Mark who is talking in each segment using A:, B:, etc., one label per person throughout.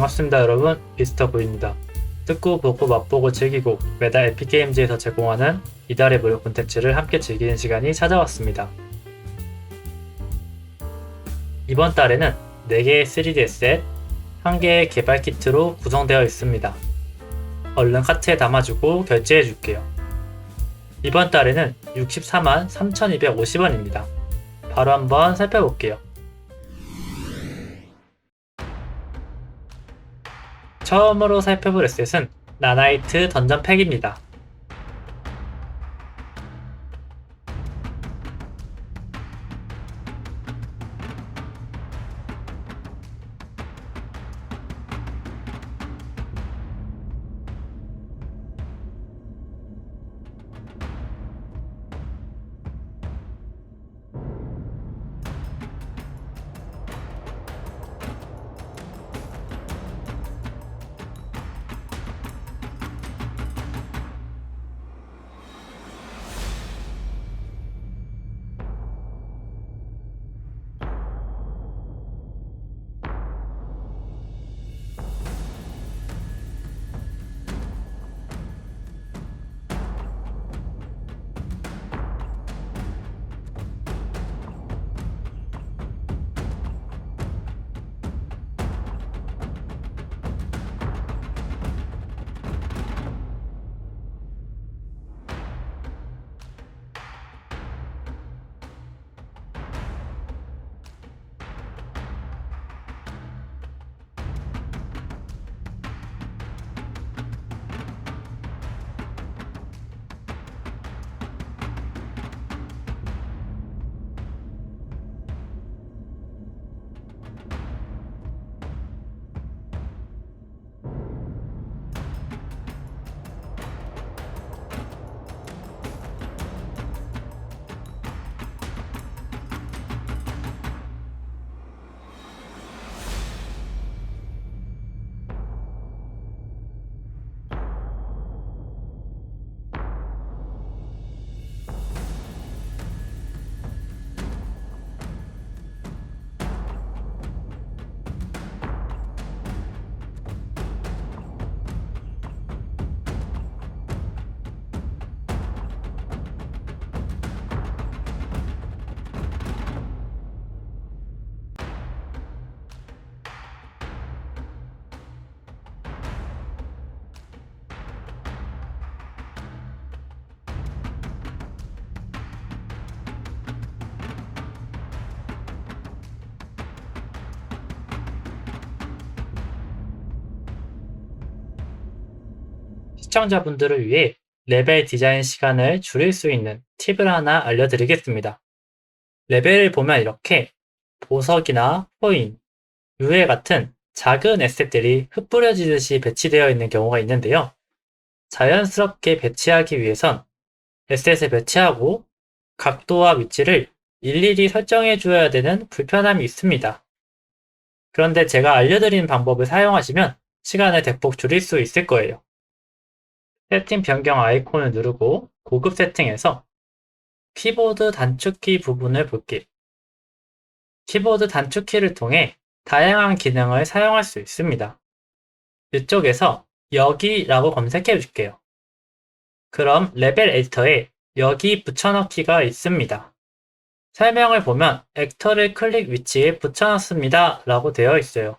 A: 반갑습니다 여러분, 미스터구입니다. 듣고 보고 맛보고 즐기고 매달 에픽게임즈에서 제공하는 이달의 무료 콘텐츠를 함께 즐기는 시간이 찾아왔습니다. 이번 달에는 4개의 3D 셋, 1개의 개발 키트로 구성되어 있습니다. 얼른 카트에 담아주고 결제해줄게요. 이번 달에는 64만 3,250원입니다. 바로 한번 살펴볼게요. 처음으로 살펴볼 에셋은 나나이트 던전 팩입니다. 시청자분들을 위해 레벨 디자인 시간을 줄일 수 있는 팁을 하나 알려드리겠습니다. 레벨을 보면 이렇게 보석이나 코인, 유해 같은 작은 에셋들이 흩뿌려지듯이 배치되어 있는 경우가 있는데요. 자연스럽게 배치하기 위해선 에셋을 배치하고 각도와 위치를 일일이 설정해 주어야 되는 불편함이 있습니다. 그런데 제가 알려드린 방법을 사용하시면 시간을 대폭 줄일 수 있을 거예요. 세팅 변경 아이콘을 누르고 고급 세팅에서 키보드 단축키 부분을 볼게요. 키보드 단축키를 통해 다양한 기능을 사용할 수 있습니다. 이쪽에서 여기라고 검색해 줄게요. 그럼 레벨 에디터에 여기 붙여넣기가 있습니다. 설명을 보면 액터를 클릭 위치에 붙여넣습니다 라고 되어 있어요.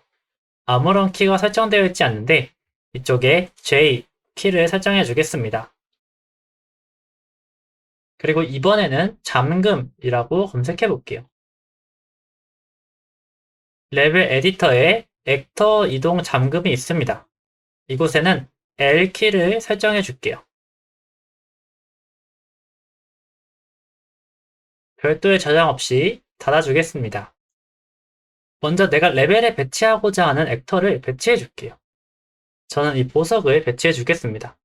A: 아무런 키가 설정되어 있지 않는데 이쪽에 J 키를 설정해 주겠습니다. 그리고 이번에는 잠금이라고 검색해 볼게요. 레벨 에디터에 액터 이동 잠금이 있습니다. 이곳에는 L키를 설정해 줄게요. 별도의 저장 없이 닫아주겠습니다. 먼저 내가 레벨에 배치하고자 하는 액터를 배치해 줄게요. 저는 이 보석을 배치해 주겠습니다.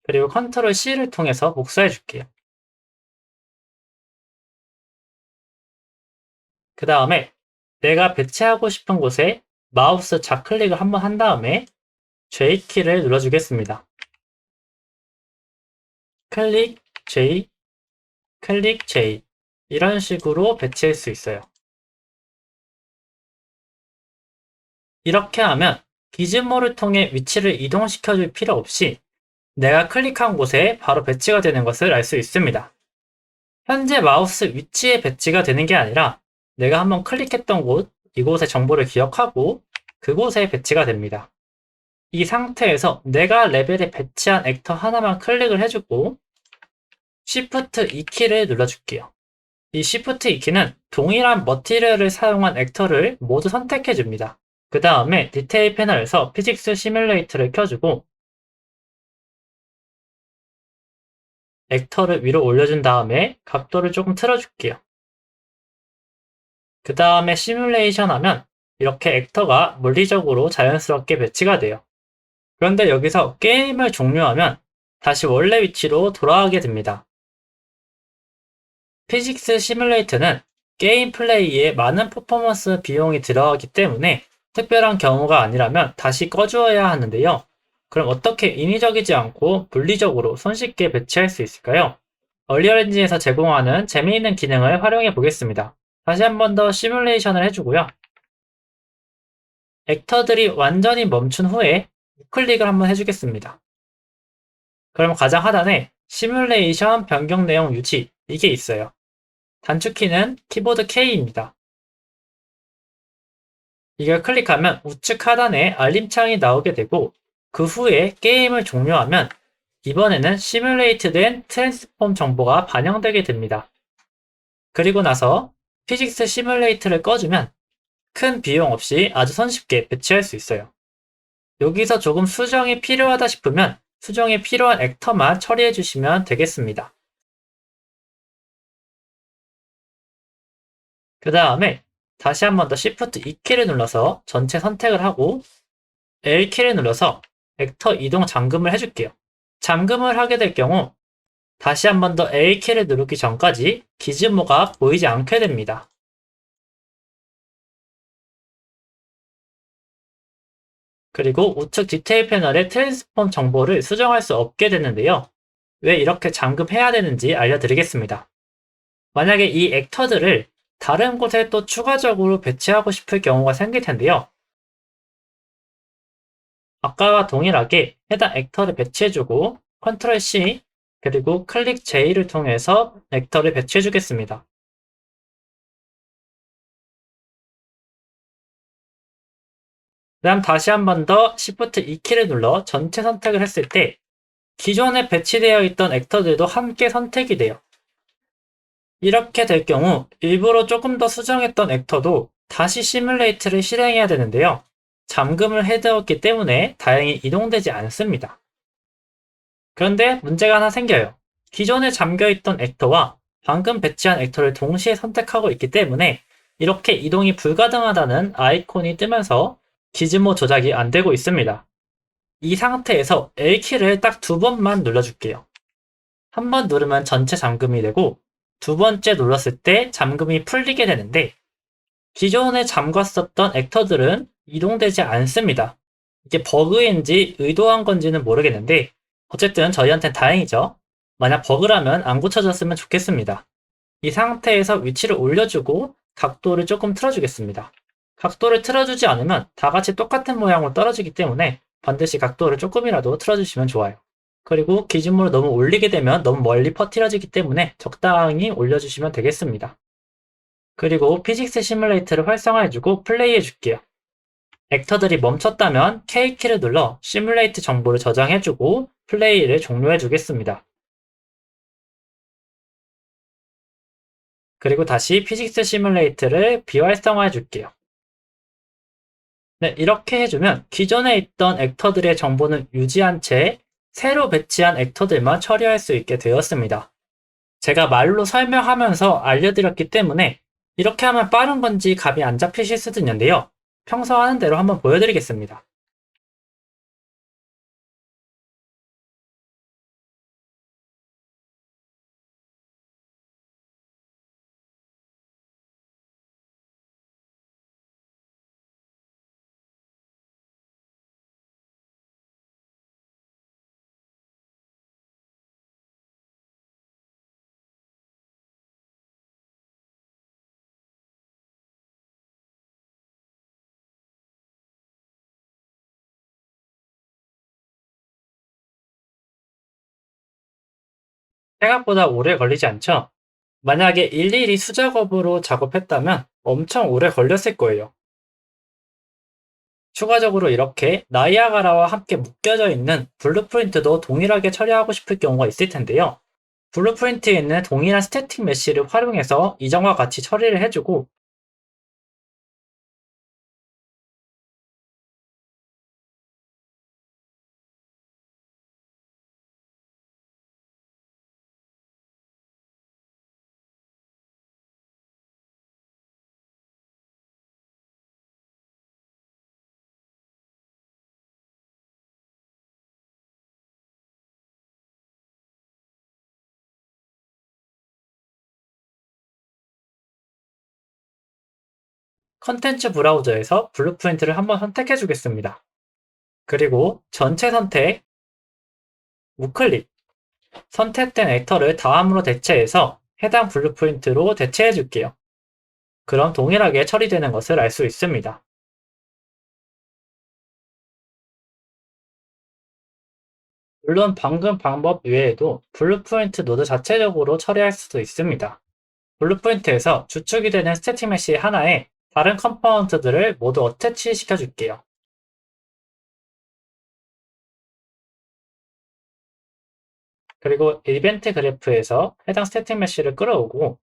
A: 그리고 컨트롤 C를 통해서 복사해 줄게요. 그 다음에 내가 배치하고 싶은 곳에 마우스 좌클릭을 한번 한 다음에 J키를 눌러주겠습니다. 클릭 J, 클릭 J. 이런 식으로 배치할 수 있어요. 이렇게 하면 기즈모를 통해 위치를 이동시켜 줄 필요 없이 내가 클릭한 곳에 바로 배치가 되는 것을 알 수 있습니다. 현재 마우스 위치에 배치가 되는 게 아니라 내가 한번 클릭했던 곳, 이곳의 정보를 기억하고 그곳에 배치가 됩니다. 이 상태에서 내가 레벨에 배치한 액터 하나만 클릭을 해주고 Shift 2키를 눌러줄게요. 이 Shift 2키는 동일한 머티리얼을 사용한 액터를 모두 선택해줍니다. 그 다음에 디테일 패널에서 피직스 시뮬레이터를 켜주고 액터를 위로 올려준 다음에 각도를 조금 틀어줄게요. 그 다음에 시뮬레이션 하면 이렇게 액터가 물리적으로 자연스럽게 배치가 돼요. 그런데 여기서 게임을 종료하면 다시 원래 위치로 돌아가게 됩니다. 피직스 시뮬레이터는 게임 플레이에 많은 퍼포먼스 비용이 들어가기 때문에 특별한 경우가 아니라면 다시 꺼주어야 하는데요. 그럼 어떻게 인위적이지 않고 물리적으로 손쉽게 배치할 수 있을까요? 얼리얼 엔진에서 제공하는 재미있는 기능을 활용해 보겠습니다. 다시 한 번 더 시뮬레이션을 해주고요. 액터들이 완전히 멈춘 후에 우클릭을 한번 해주겠습니다. 그럼 가장 하단에 시뮬레이션 변경 내용 유지 이게 있어요. 단축키는 키보드 K입니다. 이걸 클릭하면 우측 하단에 알림창이 나오게 되고 그 후에 게임을 종료하면 이번에는 시뮬레이트된 트랜스폼 정보가 반영되게 됩니다. 그리고 나서 피직스 시뮬레이트를 꺼주면 큰 비용 없이 아주 손쉽게 배치할 수 있어요. 여기서 조금 수정이 필요하다 싶으면 수정이 필요한 액터만 처리해 주시면 되겠습니다. 그 다음에 다시 한 번 더 Shift 2키를 눌러서 전체 선택을 하고 L키를 눌러서 액터 이동 잠금을 해줄게요. 잠금을 하게 될 경우 다시 한 번 더 L키를 누르기 전까지 기즈모가 보이지 않게 됩니다. 그리고 우측 디테일 패널의 트랜스폼 정보를 수정할 수 없게 되는데요. 왜 이렇게 잠금해야 되는지 알려드리겠습니다. 만약에 이 액터들을 다른 곳에 또 추가적으로 배치하고 싶을 경우가 생길 텐데요. 아까와 동일하게 해당 액터를 배치해주고 Ctrl C 그리고 클릭 J를 통해서 액터를 배치해주겠습니다. 그다음 다시 한 번 더 Shift 2키를 눌러 전체 선택을 했을 때 기존에 배치되어 있던 액터들도 함께 선택이 돼요. 이렇게 될 경우 일부러 조금 더 수정했던 액터도 다시 시뮬레이트를 실행해야 되는데요. 잠금을 해두었기 때문에 다행히 이동되지 않습니다. 그런데 문제가 하나 생겨요. 기존에 잠겨있던 액터와 방금 배치한 액터를 동시에 선택하고 있기 때문에 이렇게 이동이 불가능하다는 아이콘이 뜨면서 기즈모 조작이 안 되고 있습니다. 이 상태에서 L키를 딱 두 번만 눌러줄게요. 한 번 누르면 전체 잠금이 되고 두 번째 눌렀을 때 잠금이 풀리게 되는데 기존에 잠갔었던 액터들은 이동되지 않습니다. 이게 버그인지 의도한 건지는 모르겠는데 어쨌든 저희한텐 다행이죠. 만약 버그라면 안 고쳐졌으면 좋겠습니다. 이 상태에서 위치를 올려주고 각도를 조금 틀어주겠습니다. 각도를 틀어주지 않으면 다 같이 똑같은 모양으로 떨어지기 때문에 반드시 각도를 조금이라도 틀어주시면 좋아요. 그리고 기준으로 너무 올리게 되면 너무 멀리 퍼뜨려지기 때문에 적당히 올려주시면 되겠습니다. 그리고 피직스 시뮬레이터를 활성화해주고 플레이해줄게요. 액터들이 멈췄다면 K키를 눌러 시뮬레이트 정보를 저장해주고 플레이를 종료해주겠습니다. 그리고 다시 피직스 시뮬레이터를 비활성화해줄게요. 네, 이렇게 해주면 기존에 있던 액터들의 정보는 유지한 채 새로 배치한 액터들만 처리할 수 있게 되었습니다. 제가 말로 설명하면서 알려드렸기 때문에 이렇게 하면 빠른 건지 감이 안 잡히실 수도 있는데요. 평소 하는 대로 한번 보여드리겠습니다. 생각보다 오래 걸리지 않죠? 만약에 일일이 수작업으로 작업했다면 엄청 오래 걸렸을 거예요. 추가적으로 이렇게 나이아가라와 함께 묶여져 있는 블루프린트도 동일하게 처리하고 싶을 경우가 있을 텐데요. 블루프린트에 있는 동일한 스태틱 메쉬를 활용해서 이전과 같이 처리를 해주고, 컨텐츠 브라우저에서 블루프린트를 한번 선택해 주겠습니다. 그리고 전체 선택, 우클릭, 선택된 액터를 다음으로 대체해서 해당 블루프린트로 대체해 줄게요. 그럼 동일하게 처리되는 것을 알 수 있습니다. 물론 방금 방법 외에도 블루프린트 노드 자체적으로 처리할 수도 있습니다. 블루프린트에서 주축이 되는 스태틱 메시 하나에 다른 컴포넌트들을 모두 어태치 시켜줄게요. 그리고 이벤트 그래프에서 해당 스태틱 메시를 끌어오고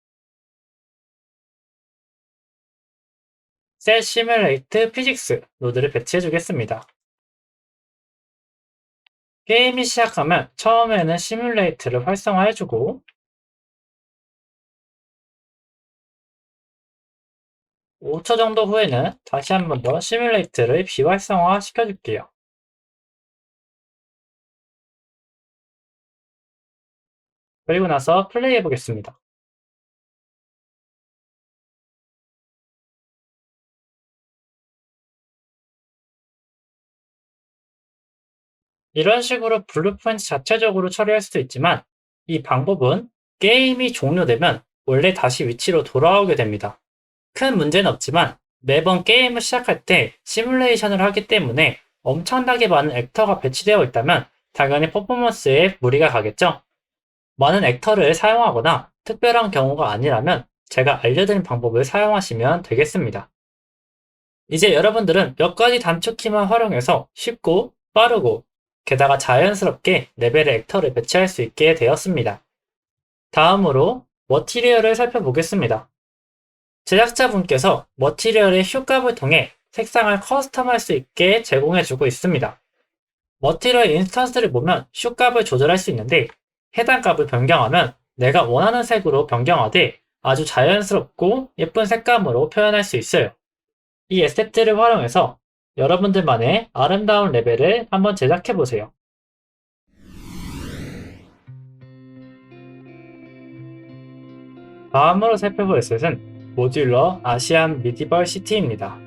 A: 셀 시뮬레이트 피직스 노드를 배치해 주겠습니다. 게임이 시작하면 처음에는 시뮬레이트를 활성화해주고 5초 정도 후에는 다시 한 번 더 시뮬레이트를 비활성화 시켜줄게요. 그리고 나서 플레이해 보겠습니다. 이런 식으로 블루프린트 자체적으로 처리할 수도 있지만 이 방법은 게임이 종료되면 원래 다시 위치로 돌아오게 됩니다. 큰 문제는 없지만 매번 게임을 시작할 때 시뮬레이션을 하기 때문에 엄청나게 많은 액터가 배치되어 있다면 당연히 퍼포먼스에 무리가 가겠죠? 많은 액터를 사용하거나 특별한 경우가 아니라면 제가 알려드린 방법을 사용하시면 되겠습니다. 이제 여러분들은 몇 가지 단축키만 활용해서 쉽고 빠르고 게다가 자연스럽게 레벨의 액터를 배치할 수 있게 되었습니다. 다음으로 머티리얼을 살펴보겠습니다. 제작자분께서 머티리얼의 휴값을 통해 색상을 커스텀할 수 있게 제공해주고 있습니다. 머티리얼 인스턴스를 보면 휴값을 조절할 수 있는데 해당 값을 변경하면 내가 원하는 색으로 변경하되 아주 자연스럽고 예쁜 색감으로 표현할 수 있어요. 이 에스테트를 활용해서 여러분들만의 아름다운 레벨을 한번 제작해보세요. 다음으로 살펴볼 셋은 모듈러 아시안 미디벌 시티입니다.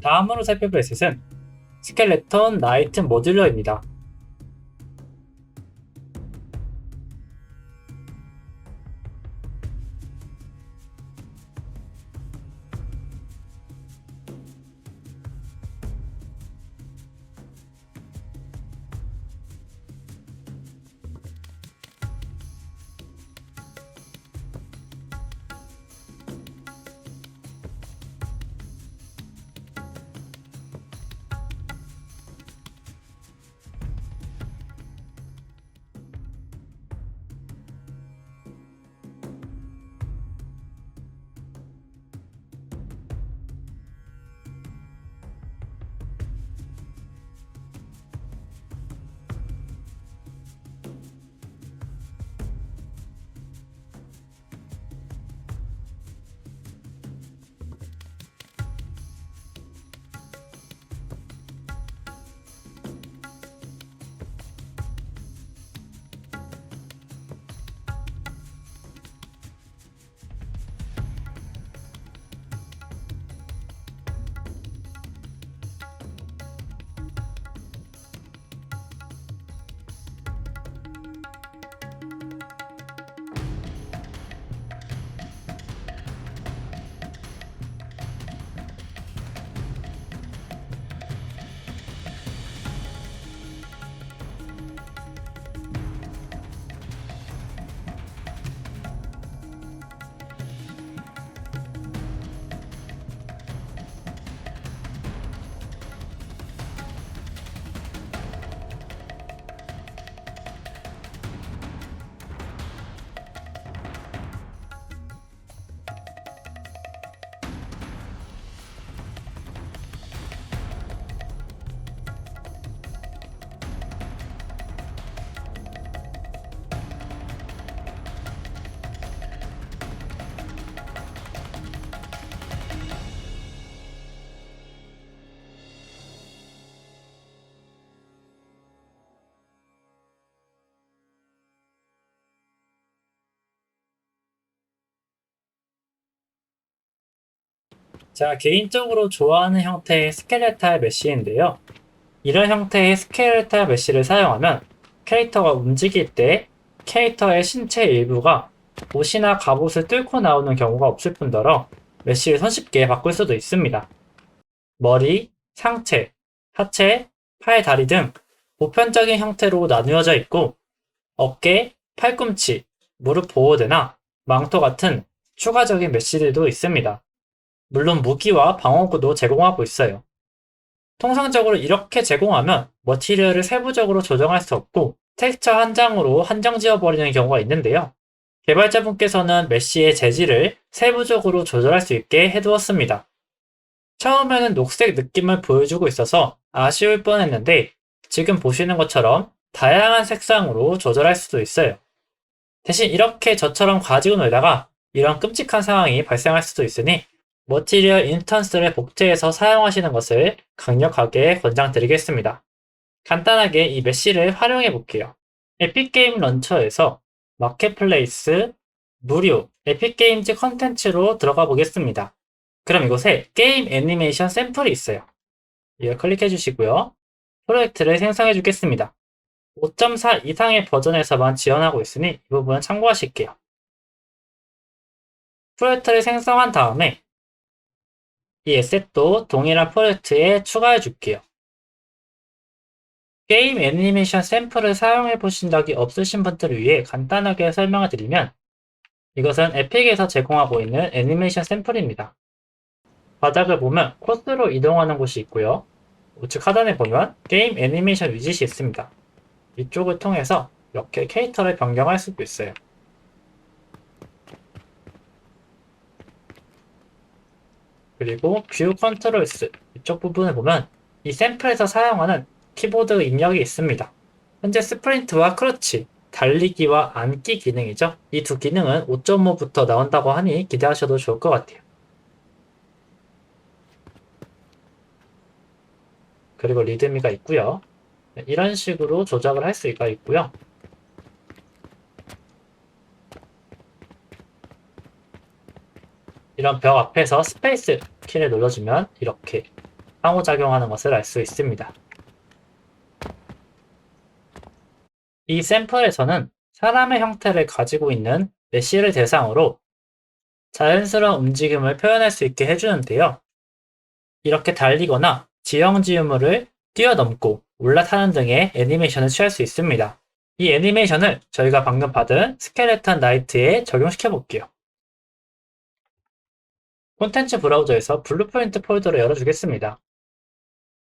A: 다음으로 살펴볼 셋은 스켈레톤 나이트 모듈러입니다. 제가 개인적으로 좋아하는 형태의 스켈레탈 메쉬인데요. 이런 형태의 스켈레탈 메쉬를 사용하면 캐릭터가 움직일 때 캐릭터의 신체 일부가 옷이나 갑옷을 뚫고 나오는 경우가 없을 뿐더러 메쉬를 손쉽게 바꿀 수도 있습니다. 머리, 상체, 하체, 팔, 다리 등 보편적인 형태로 나누어져 있고 어깨, 팔꿈치, 무릎 보호대나 망토 같은 추가적인 메쉬들도 있습니다. 물론 무기와 방어구도 제공하고 있어요. 통상적으로 이렇게 제공하면 머티리얼을 세부적으로 조정할 수 없고 텍스처 한 장으로 한정 지어버리는 경우가 있는데요. 개발자분께서는 메쉬의 재질을 세부적으로 조절할 수 있게 해두었습니다. 처음에는 녹색 느낌을 보여주고 있어서 아쉬울 뻔했는데 지금 보시는 것처럼 다양한 색상으로 조절할 수도 있어요. 대신 이렇게 저처럼 가지고 놀다가 이런 끔찍한 상황이 발생할 수도 있으니 머티리얼 인스턴스를 복제해서 사용하시는 것을 강력하게 권장드리겠습니다. 간단하게 이 메쉬를 활용해 볼게요. 에픽게임 런처에서 마켓플레이스, 무료, 에픽게임즈 컨텐츠로 들어가 보겠습니다. 그럼 이곳에 게임 애니메이션 샘플이 있어요. 이걸 클릭해 주시고요. 프로젝트를 생성해 주겠습니다. 5.4 이상의 버전에서만 지원하고 있으니 이 부분은 참고하실게요. 프로젝트를 생성한 다음에 이 에셋도 동일한 프로젝트에 추가해 줄게요. 게임 애니메이션 샘플을 사용해 보신 적이 없으신 분들을 위해 간단하게 설명을 드리면 이것은 에픽에서 제공하고 있는 애니메이션 샘플입니다. 바닥을 보면 코스로 이동하는 곳이 있고요. 우측 하단에 보면 게임 애니메이션 위젯이 있습니다. 이쪽을 통해서 이렇게 캐릭터를 변경할 수도 있어요. 그리고 뷰 컨트롤스 이쪽 부분을 보면 이 샘플에서 사용하는 키보드 입력이 있습니다. 현재 스프린트와 크러치, 달리기와 앉기 기능이죠. 이 두 기능은 5.5부터 나온다고 하니 기대하셔도 좋을 것 같아요. 그리고 리드미가 있고요. 이런 식으로 조작을 할 수가 있고요. 이런 벽 앞에서 스페이스 키를 눌러주면 이렇게 상호작용하는 것을 알 수 있습니다. 이 샘플에서는 사람의 형태를 가지고 있는 메쉬를 대상으로 자연스러운 움직임을 표현할 수 있게 해주는데요. 이렇게 달리거나 지형 지우물을 뛰어넘고 올라타는 등의 애니메이션을 취할 수 있습니다. 이 애니메이션을 저희가 방금 받은 스켈레톤 나이트에 적용시켜 볼게요. 콘텐츠 브라우저에서 블루프린트 폴더를 열어주겠습니다.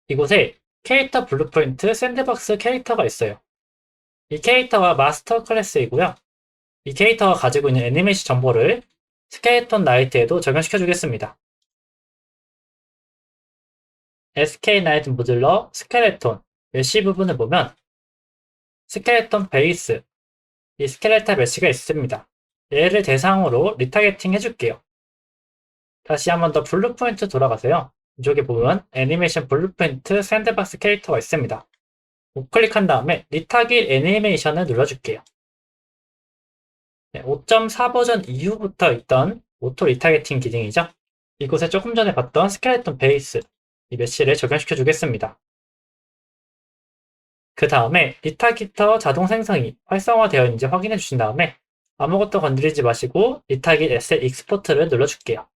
A: 이곳에 캐릭터 블루프린트 샌드박스 캐릭터가 있어요. 이 캐릭터가 마스터 클래스이고요. 이 캐릭터가 가지고 있는 애니메이션 정보를 스켈레톤 나이트에도 적용시켜 주겠습니다. SK 나이트 모듈러 스켈레톤 메쉬 부분을 보면 스켈레톤 베이스 이 스켈레타 메쉬가 있습니다. 얘를 대상으로 리타겟팅 해줄게요. 다시 한 번 더 블루프린트 돌아가세요. 이쪽에 보면 애니메이션 블루프린트 샌드박스 캐릭터가 있습니다. 우클릭한 다음에 리타깃 애니메이션을 눌러줄게요. 5.4 버전 이후부터 있던 오토 리타겟팅 기능이죠. 이곳에 조금 전에 봤던 스켈레톤 베이스 이 메쉬를 적용시켜 주겠습니다. 그 다음에 리타깃터 자동 생성이 활성화되어 있는지 확인해 주신 다음에 아무것도 건드리지 마시고 리타깃 에셋 익스포트를 눌러줄게요.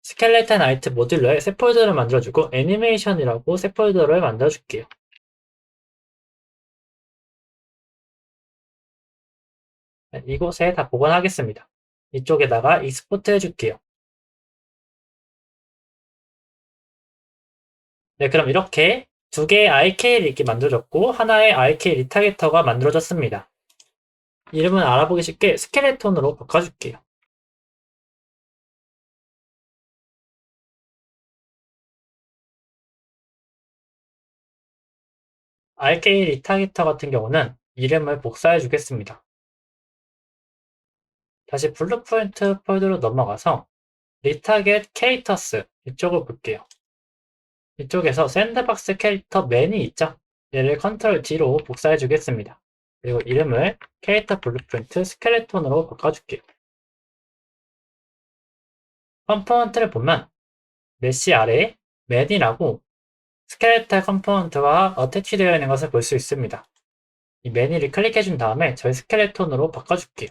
A: 스켈레톤 나이트 모듈러에 새 폴더를 만들어주고 애니메이션이라고 새 폴더를 만들어줄게요. 이곳에 다 보관하겠습니다. 이쪽에다가 익스포트 해줄게요. 네, 그럼 이렇게 두 개의 IK를 이렇게 만들어졌고 하나의 IK 리타겟터가 만들어졌습니다. 이름은 알아보기 쉽게 스켈레톤으로 바꿔줄게요. IK 리타겟터 같은 경우는 이름을 복사해 주겠습니다. 다시 블루프린트 폴더로 넘어가서 리타겟 캐릭터스 이쪽을 볼게요. 이쪽에서 샌드박스 캐릭터 맨이 있죠? 얘를 컨트롤 D로 복사해 주겠습니다. 그리고 이름을 캐릭터 블루프린트 스켈레톤으로 바꿔줄게요. 컴포넌트를 보면 메쉬 아래에 맨이라고 스켈레탈 컴포넌트와 어태치 되어 있는 것을 볼 수 있습니다. 이 매니를 클릭해 준 다음에 저희 스켈레톤으로 바꿔줄게요.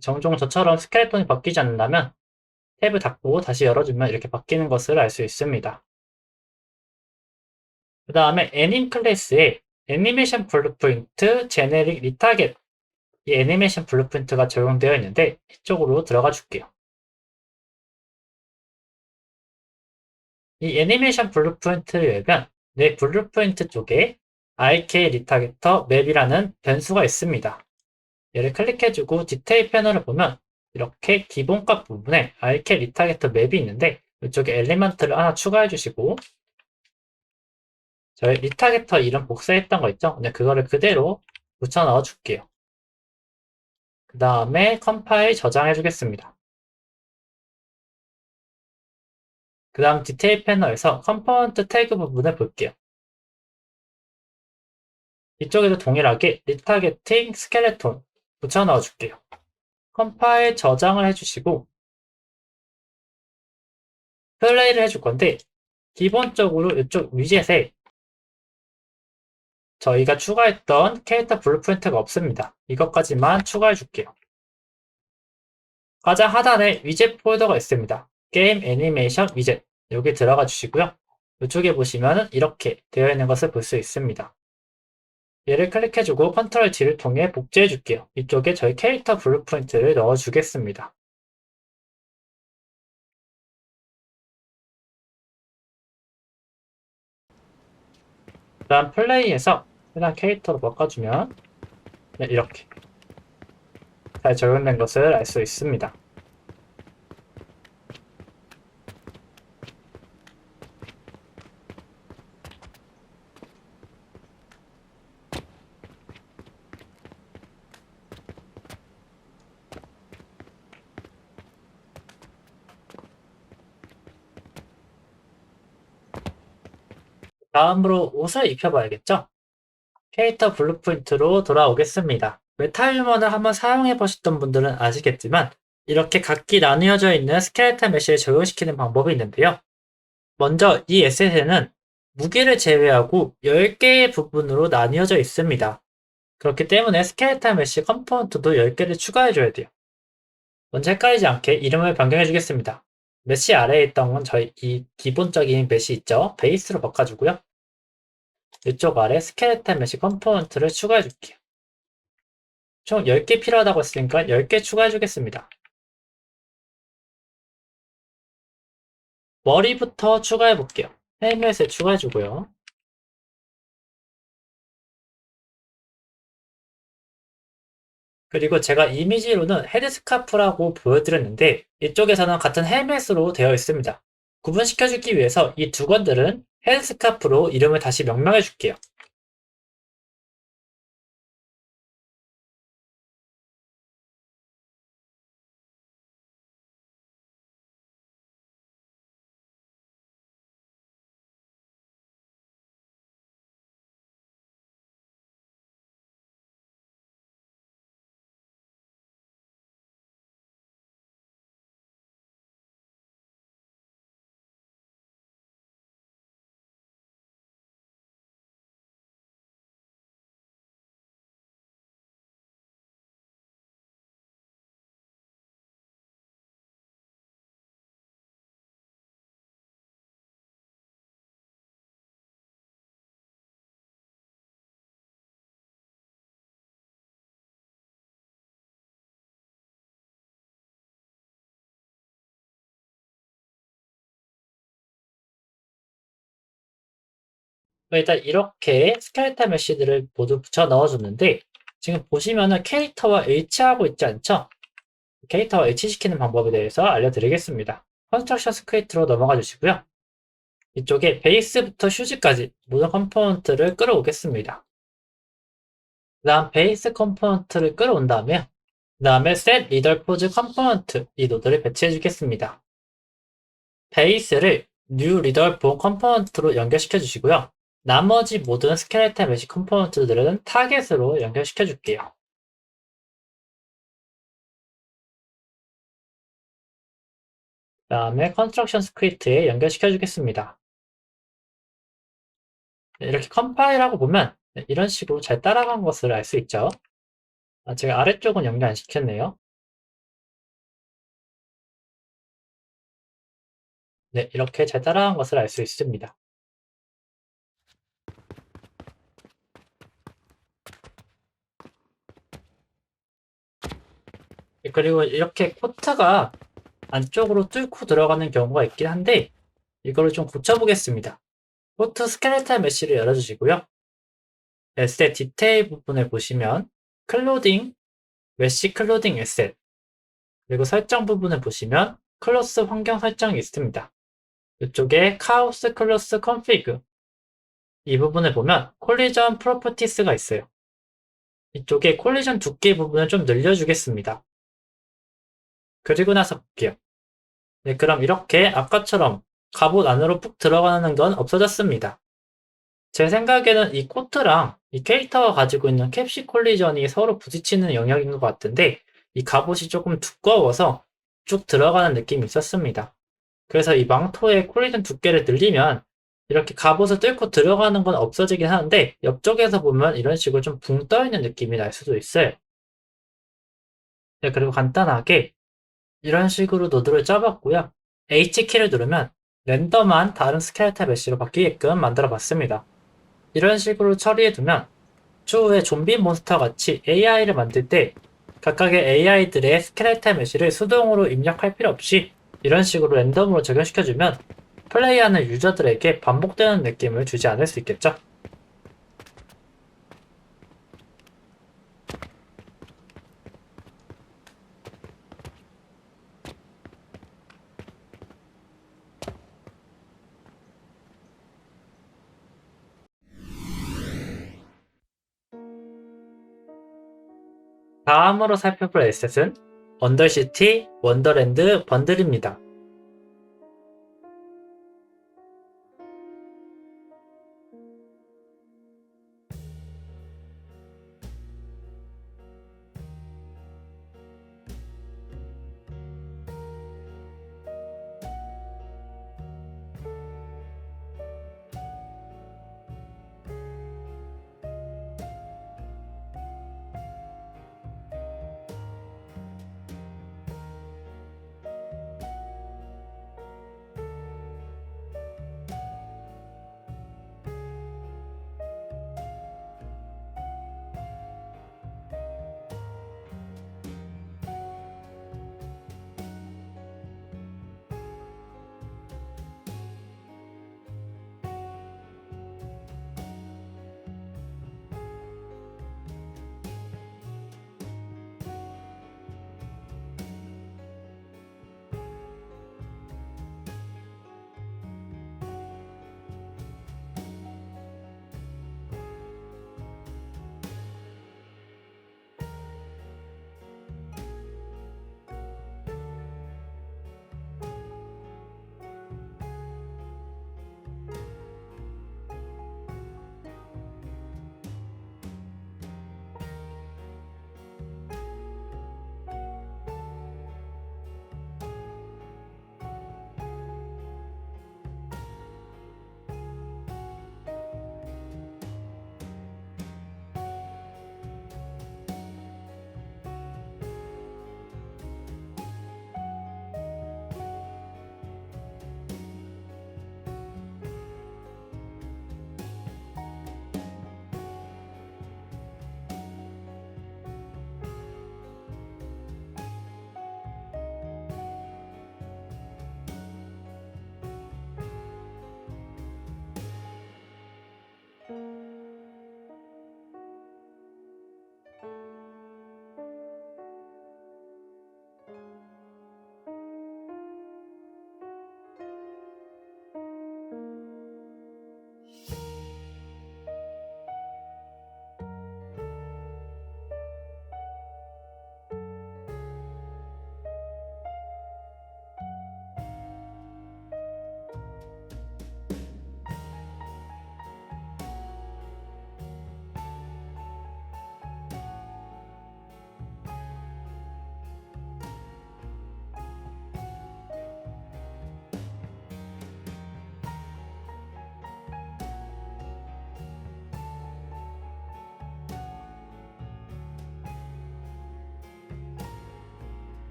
A: 종종 저처럼 스켈레톤이 바뀌지 않는다면 탭을 닫고 다시 열어주면 이렇게 바뀌는 것을 알 수 있습니다. 그 다음에 애님 클래스에 애니메이션 블루프린트 제네릭 리타겟 이 애니메이션 블루프린트가 적용되어 있는데 이쪽으로 들어가 줄게요. 이 애니메이션 블루프린트를 열면 내 블루프린트 쪽에 RK 리타게터 맵이라는 변수가 있습니다. 얘를 클릭해주고 디테일 패널을 보면 이렇게 기본값 부분에 RK 리타게터 맵이 있는데 이쪽에 엘리먼트를 하나 추가해 주시고 저희 리타게터 이름 복사했던 거 있죠? 근데 그거를 그대로 붙여 넣어 줄게요. 그 다음에 컴파일 저장해 주겠습니다. 그 다음 디테일 패널에서 컴포넌트 태그 부분을 볼게요. 이쪽에도 동일하게 리타게팅 스켈레톤 붙여 넣어 줄게요. 컴파일 저장을 해주시고 플레이를 해줄 건데 기본적으로 이쪽 위젯에 저희가 추가했던 캐릭터 블루프린트가 없습니다. 이것까지만 추가해 줄게요. 가장 하단에 위젯 폴더가 있습니다. 게임 애니메이션 위젯 여기 들어가 주시고요. 이쪽에 보시면 이렇게 되어 있는 것을 볼 수 있습니다. 얘를 클릭해주고 컨트롤 G를 통해 복제해 줄게요. 이쪽에 저희 캐릭터 블루프린트를 넣어 주겠습니다. 그 다음 플레이에서 해당 캐릭터로 바꿔주면 네, 이렇게 잘 적용된 것을 알 수 있습니다. 다음으로 옷을 입혀봐야겠죠? 캐릭터 블루프린트로 돌아오겠습니다. 메탈 유먼을 한번 사용해 보셨던 분들은 아시겠지만 이렇게 각기 나뉘어져 있는 스켈레톤 메쉬를 적용시키는 방법이 있는데요. 먼저 이 에셋에는 무게를 제외하고 10개의 부분으로 나뉘어져 있습니다. 그렇기 때문에 스켈레톤 메쉬 컴포넌트도 10개를 추가해줘야 돼요. 먼저 헷갈리지 않게 이름을 변경해 주겠습니다. 메쉬 아래에 있던 건 저희 이 기본적인 메쉬 있죠? 베이스로 바꿔주고요. 이쪽 아래 스켈레톤 메쉬 컴포넌트를 추가해 줄게요. 총 10개 필요하다고 했으니까 10개 추가해 주겠습니다. 머리부터 추가해 볼게요. 헬멧에 추가해 주고요. 그리고 제가 이미지로는 헤드스카프라고 보여드렸는데 이쪽에서는 같은 헬멧으로 되어 있습니다. 구분시켜주기 위해서 이 두 건들은 헤드스카프로 이름을 다시 명명해 줄게요. 일단 이렇게 스켈레톤 메쉬들을 모두 붙여 넣어줬는데 지금 보시면은 캐릭터와 H하고 있지 않죠? 캐릭터와 H 시키는 방법에 대해서 알려드리겠습니다. 컨스트럭션 스크립트로 넘어가 주시고요. 이쪽에 베이스부터 슈즈까지 모든 컴포넌트를 끌어오겠습니다. 그 다음 베이스 컴포넌트를 끌어온 다음에 그 다음에 set leader pose 컴포넌트 이 노드를 배치해 주겠습니다. 베이스를 new leader 본 컴포넌트로 연결시켜 주시고요. 나머지 모든 스켈레톤 메쉬 컴포넌트들은 타겟으로 연결시켜 줄게요. 그 다음에 컨스트럭션 스크립트에 연결시켜 주겠습니다. 이렇게 컴파일하고 보면 이런 식으로 잘 따라간 것을 알 수 있죠. 제가 아래쪽은 연결 안 시켰네요. 네, 이렇게 잘 따라간 것을 알 수 있습니다. 그리고 이렇게 코트가 안쪽으로 뚫고 들어가는 경우가 있긴 한데 이거를 좀 고쳐보겠습니다. 코트 스켈레톤 메쉬를 열어주시고요. 에셋 디테일 부분에 보시면 클로딩, 메쉬 클로딩 에셋, 그리고 설정 부분을 보시면 클로스 환경 설정이 있습니다. 이쪽에 카오스 클로스 컨피그, 이 부분을 보면 콜리전 프로퍼티스가 있어요. 이쪽에 콜리전 두께 부분을 좀 늘려주겠습니다. 그리고 나서 볼게요. 네, 그럼 이렇게 아까처럼 갑옷 안으로 푹 들어가는 건 없어졌습니다. 제 생각에는 이 코트랑 이 캐릭터가 가지고 있는 캡시 콜리전이 서로 부딪히는 영역인 것 같은데 이 갑옷이 조금 두꺼워서 쭉 들어가는 느낌이 있었습니다. 그래서 이 망토의 콜리전 두께를 늘리면 이렇게 갑옷을 뚫고 들어가는 건 없어지긴 하는데 옆쪽에서 보면 이런 식으로 좀 붕 떠있는 느낌이 날 수도 있어요. 네, 그리고 간단하게 이런 식으로 노드를 짜봤고요. H키를 누르면 랜덤한 다른 스켈레탈 메쉬로 바뀌게끔 만들어 봤습니다. 이런 식으로 처리해두면 추후에 좀비 몬스터 같이 AI를 만들 때 각각의 AI들의 스켈레탈 메쉬를 수동으로 입력할 필요 없이 이런 식으로 랜덤으로 적용시켜주면 플레이하는 유저들에게 반복되는 느낌을 주지 않을 수 있겠죠. 다음으로 살펴볼 에셋은 언더시티 원더랜드 번들입니다.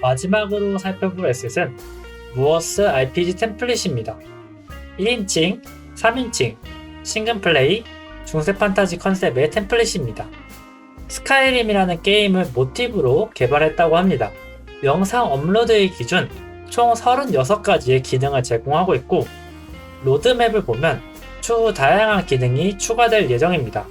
A: 마지막으로 살펴볼 에셋은 무어스 RPG 템플릿입니다. 1인칭, 3인칭, 싱글플레이, 중세 판타지 컨셉의 템플릿입니다. 스카이림이라는 게임을 모티브로 개발했다고 합니다. 영상 업로드의 기준 총 36가지의 기능을 제공하고 있고 로드맵을 보면 추후 다양한 기능이 추가될 예정입니다.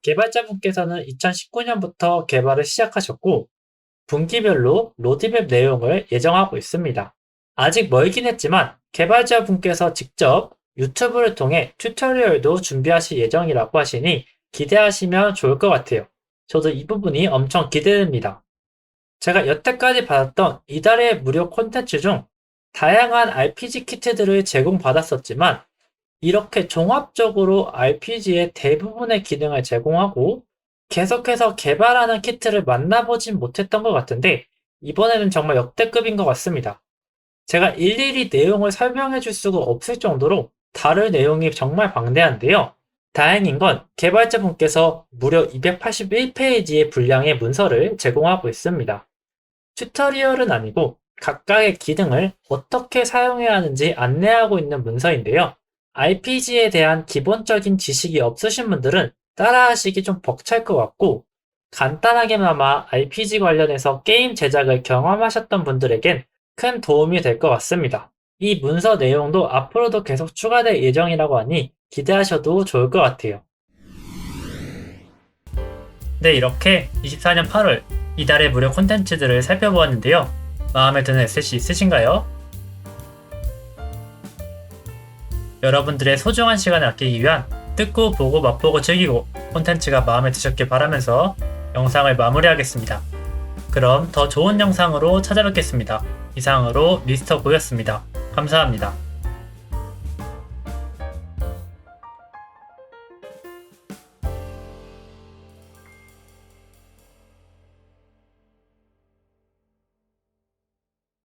A: 개발자분께서는 2019년부터 개발을 시작하셨고, 분기별로 로드맵 내용을 예정하고 있습니다. 아직 멀긴 했지만 개발자분께서 직접 유튜브를 통해 튜토리얼도 준비하실 예정이라고 하시니 기대하시면 좋을 것 같아요. 저도 이 부분이 엄청 기대됩니다. 제가 여태까지 받았던 이달의 무료 콘텐츠 중 다양한 RPG 키트들을 제공받았었지만 이렇게 종합적으로 RPG의 대부분의 기능을 제공하고 계속해서 개발하는 키트를 만나보진 못했던 것 같은데 이번에는 정말 역대급인 것 같습니다. 제가 일일이 내용을 설명해 줄 수가 없을 정도로 다룰 내용이 정말 방대한데요. 다행인 건 개발자분께서 무려 281페이지의 분량의 문서를 제공하고 있습니다. 튜토리얼은 아니고 각각의 기능을 어떻게 사용해야 하는지 안내하고 있는 문서인데요. RPG에 대한 기본적인 지식이 없으신 분들은 따라하시기 좀 벅찰 것 같고 간단하게나마 RPG 관련해서 게임 제작을 경험하셨던 분들에겐 큰 도움이 될 것 같습니다. 이 문서 내용도 앞으로도 계속 추가될 예정이라고 하니 기대하셔도 좋을 것 같아요. 네, 이렇게 24년 8월 이달의 무료 콘텐츠들을 살펴보았는데요. 마음에 드는 SC 있으신가요? 여러분들의 소중한 시간을 아끼기 위한 듣고 보고 맛보고 즐기고 콘텐츠가 마음에 드셨길 바라면서 영상을 마무리하겠습니다. 그럼 더 좋은 영상으로 찾아뵙겠습니다. 이상으로 미스터 고였습니다. 감사합니다.